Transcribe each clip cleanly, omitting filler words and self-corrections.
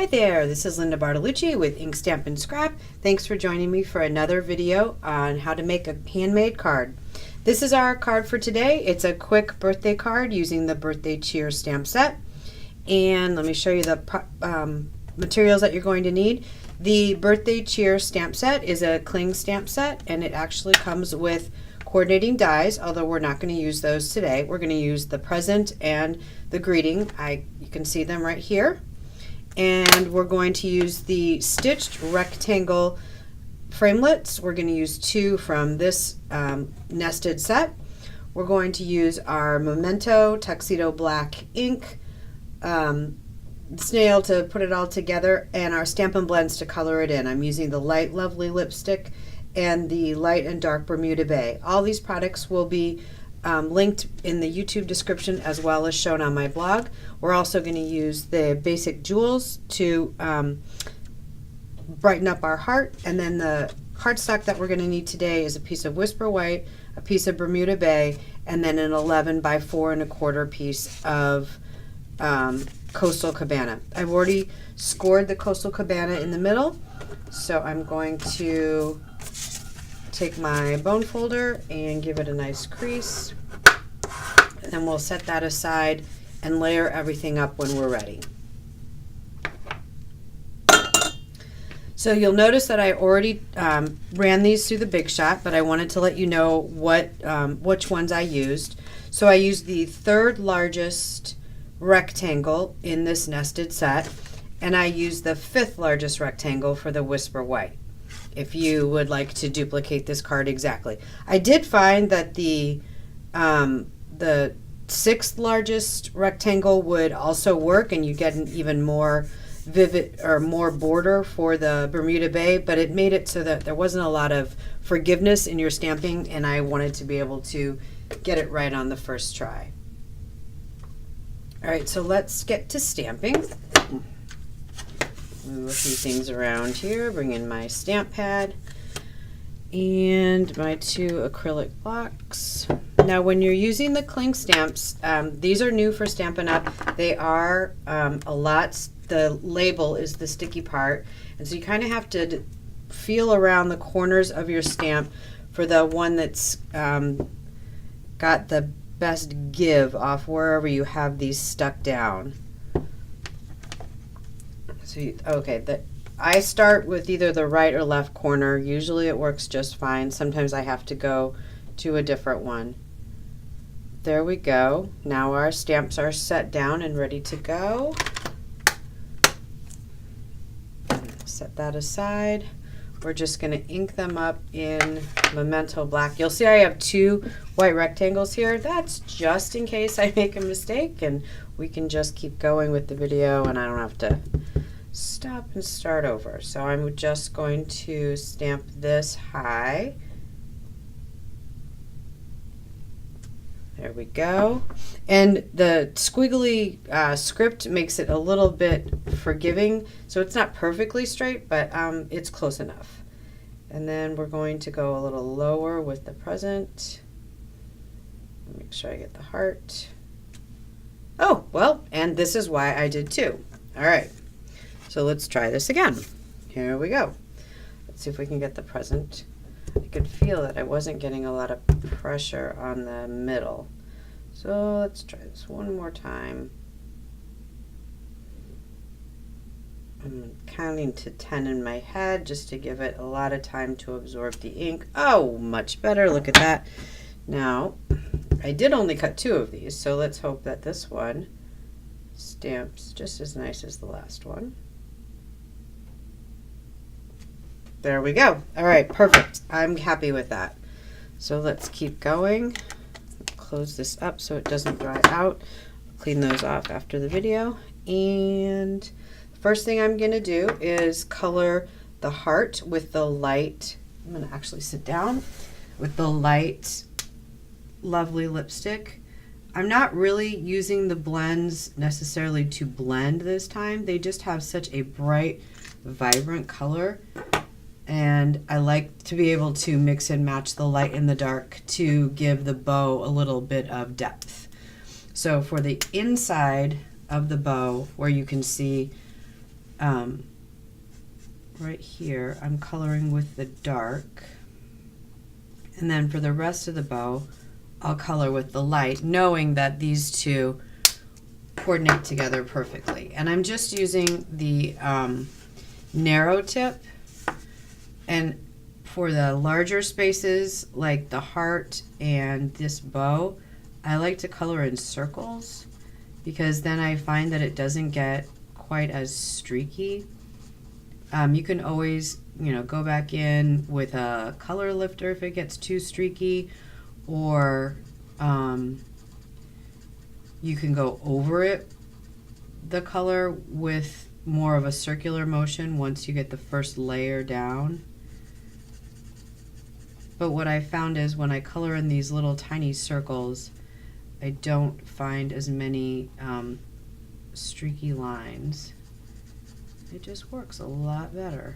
there, this is Linda Bartolucci with Ink Stampin' Scrap. Thanks for joining me for another video on how to make a handmade card. This is our card for today. It's a quick birthday card using the Birthday Cheer stamp set. And let me show you the materials that you're going to need. The Birthday Cheer stamp set is a cling stamp set, and it actually comes with coordinating dies, although we're not going to use those today. We're going to use the present and the greeting. You can see them right here. And we're going to use the stitched rectangle framelits. We're going to use 2 from this nested set. We're going to use our Memento Tuxedo Black ink, snail to put it all together, and our Stampin' Blends to color it in. I'm using the Light Lovely lipstick and the Light and Dark Bermuda Bay. All these products will be linked in the YouTube description as well as shown on my blog. We're also going to use the basic jewels to brighten up our heart, and then the cardstock that we're going to need today is a piece of Whisper White, a piece of Bermuda Bay, and then an 11 by 4 1/4 piece of Coastal Cabana. I've already scored the Coastal Cabana in the middle, so I'm going to take my bone folder and give it a nice crease, and then we'll set that aside and layer everything up when we're ready. So you'll notice that I already ran these through the Big Shot, but I wanted to let you know which ones I used. So I used the 3rd largest rectangle in this nested set, and I used the 5th largest rectangle for the Whisper White, if you would like to duplicate this card exactly. I did find that the 6th largest rectangle would also work, and you get an even more vivid or more border for the Bermuda Bay, but it made it so that there wasn't a lot of forgiveness in your stamping, and I wanted to be able to get it right on the first try. All right, so let's get to stamping. Move a few things around here, bring in my stamp pad and my 2 acrylic blocks. Now when you're using the cling stamps, these are new for Stampin' Up. They are a lot. The label is the sticky part, and so you kind of have to feel around the corners of your stamp for the one that's got the best give off wherever you have these stuck down. So I start with either the right or left corner. Usually it works just fine. Sometimes I have to go to a different one. There we go. Now our stamps are set down and ready to go. Set that aside. We're just going to ink them up in Memento Black. You'll see I have 2 white rectangles here. That's just in case I make a mistake, and we can just keep going with the video and I don't have to stop and start over. So I'm just going to stamp this high. There we go. And the squiggly script makes it a little bit forgiving, so it's not perfectly straight, but it's close enough. And then we're going to go a little lower with the present. Make sure I get the heart. Oh, well, and this is why I did 2. All right, so let's try this again. Here we go. Let's see if we can get the present. I could feel that I wasn't getting a lot of pressure on the middle. So let's try this one more time. I'm counting to 10 in my head just to give it a lot of time to absorb the ink. Oh, much better. Look at that. Now, I did only cut 2 of these, so let's hope that this one stamps just as nice as the last one. There we go. All right, perfect. I'm happy with that. So let's keep going. Close this up so it doesn't dry out. Clean those off after the video. And the first thing I'm going to do is color the heart with the light. I'm going to actually sit down with the Light Lovely lipstick. I'm not really using the blends necessarily to blend this time. They just have such a bright, vibrant color, and I like to be able to mix and match the light and the dark to give the bow a little bit of depth. So for the inside of the bow, where you can see right here, I'm coloring with the dark. And then for the rest of the bow, I'll color with the light, knowing that these two coordinate together perfectly. And I'm just using the narrow tip. And for the larger spaces, like the heart and this bow, I like to color in circles because then I find that it doesn't get quite as streaky. You can always, go back in with a color lifter if it gets too streaky, or you can go over it, the color, with more of a circular motion once you get the first layer down. But what I found is when I color in these little tiny circles, I don't find as many streaky lines. It just works a lot better.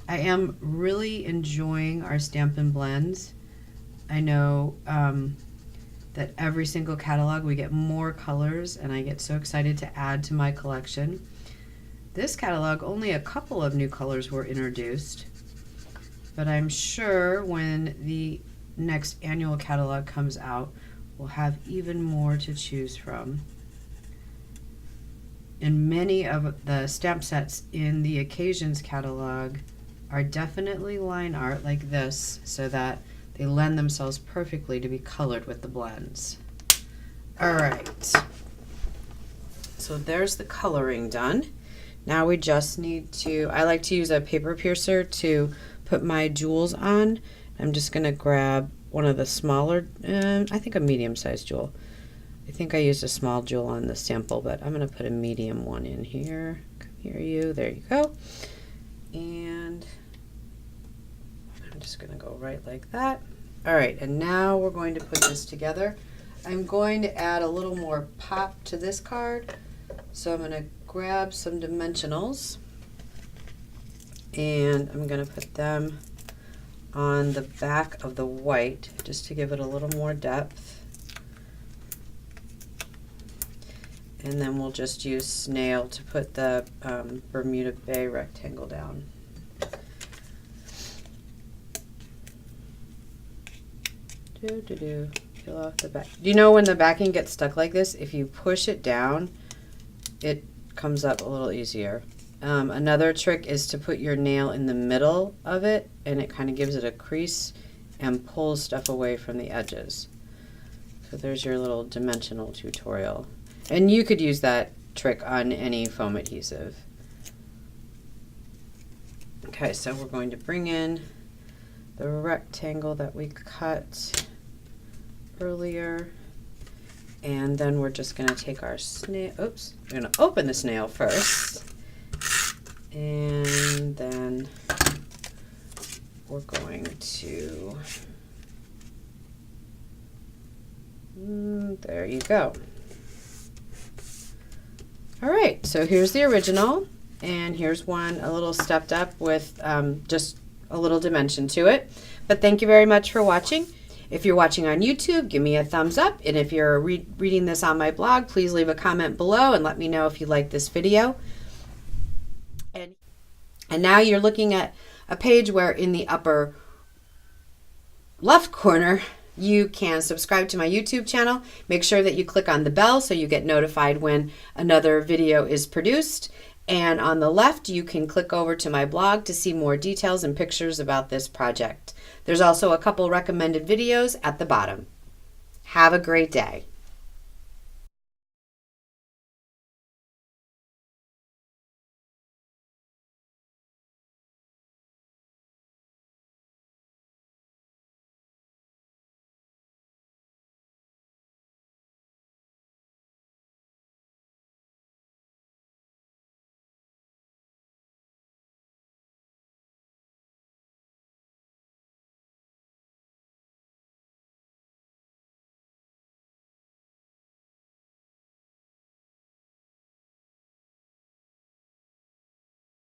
I am really enjoying our Stampin' blends. I know that every single catalog we get more colors, and I get so excited to add to my collection. This catalog, only a couple of new colors were introduced, but I'm sure when the next annual catalog comes out, we'll have even more to choose from. And many of the stamp sets in the Occasions catalog are definitely line art like this, so that they lend themselves perfectly to be colored with the blends. All right, so there's the coloring done. Now we just need to, I like to use a paper piercer to put my jewels on. I'm just gonna grab one of the smaller, I think a medium-sized jewel. I think I used a small jewel on the sample, but I'm going to put a medium one in here. Come here, there you go. And I'm just going to go right like that. All right, and now we're going to put this together. I'm going to add a little more pop to this card. So I'm going to grab some dimensionals, and I'm going to put them on the back of the white just to give it a little more depth. And then we'll just use snail to put the Bermuda Bay rectangle down. Peel off the back. Do you know when the backing gets stuck like this, if you push it down, it comes up a little easier. Another trick is to put your nail in the middle of it, and it kind of gives it a crease and pulls stuff away from the edges. So there's your little dimensional tutorial. And you could use that trick on any foam adhesive. Okay, so we're going to bring in the rectangle that we cut earlier, and then we're just going to take our snail, oops, we're going to open the snail first, and then we're going to, there you go. All right, so here's the original, and here's one a little stepped up with just a little dimension to it. But thank you very much for watching. If you're watching on YouTube, give me a thumbs up, and if you're reading this on my blog, please leave a comment below and let me know if you like this video. And now you're looking at a page where in the upper left corner, you can subscribe to my YouTube channel. Make sure that you click on the bell so you get notified when another video is produced. And on the left, you can click over to my blog to see more details and pictures about this project. There's also a couple recommended videos at the bottom. Have a great day.